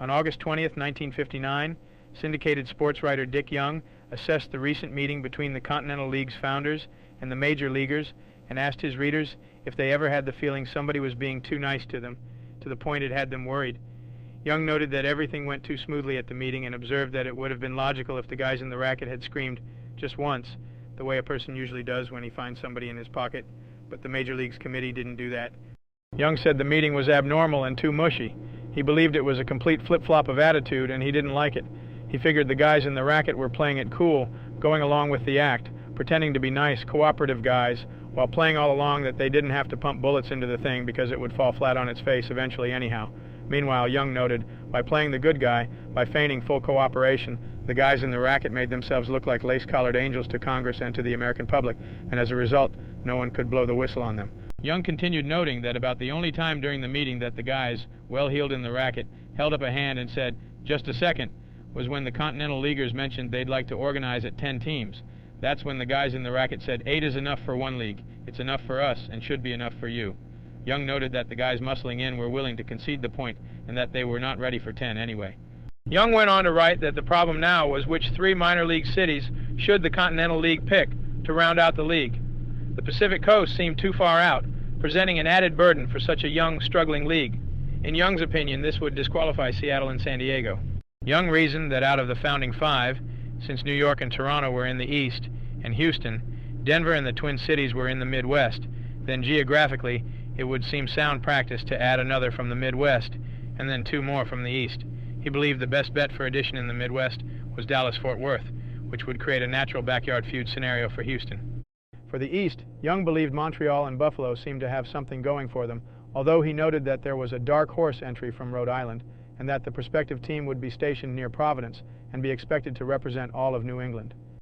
On August 20th, 1959, syndicated sportswriter Dick Young assessed the recent meeting between the Continental League's founders and the major leaguers and asked his readers if they ever had the feeling somebody was being too nice to them, to the point it had them worried. Young noted that everything went too smoothly at the meeting and observed that it would have been logical if the guys in the racket had screamed just once, the way a person usually does when he finds somebody in his pocket, but the Major League's committee didn't do that. Young said the meeting was abnormal and too mushy. He believed it was a complete flip-flop of attitude, and he didn't like it. He figured the guys in the racket were playing it cool, going along with the act, pretending to be nice, cooperative guys, while playing all along that they didn't have to pump bullets into the thing because it would fall flat on its face eventually anyhow. Meanwhile, Young noted, by playing the good guy, by feigning full cooperation, the guys in the racket made themselves look like lace-collared angels to Congress and to the American public, and as a result, no one could blow the whistle on them. Young continued noting that about the only time during the meeting that the guys, well-heeled in the racket, held up a hand and said, "Just a second," was when the Continental Leaguers mentioned they'd like to organize at 10 teams. That's when the guys in the racket said, "8 is enough for one league. It's enough for us and should be enough for you." Young noted that the guys muscling in were willing to concede the point and that they were not ready for 10 anyway. Young went on to write that the problem now was which 3 minor league cities should the Continental League pick to round out the league. The Pacific Coast seemed too far out, presenting an added burden for such a young, struggling league. In Young's opinion, this would disqualify Seattle and San Diego. Young reasoned that out of the founding 5, since New York and Toronto were in the East, and Houston, Denver and the Twin Cities were in the Midwest, then geographically it would seem sound practice to add another from the Midwest, and then 2 more from the East. He believed the best bet for addition in the Midwest was Dallas-Fort Worth, which would create a natural backyard feud scenario for Houston. For the East, Young believed Montreal and Buffalo seemed to have something going for them, although he noted that there was a dark horse entry from Rhode Island, and that the prospective team would be stationed near Providence and be expected to represent all of New England.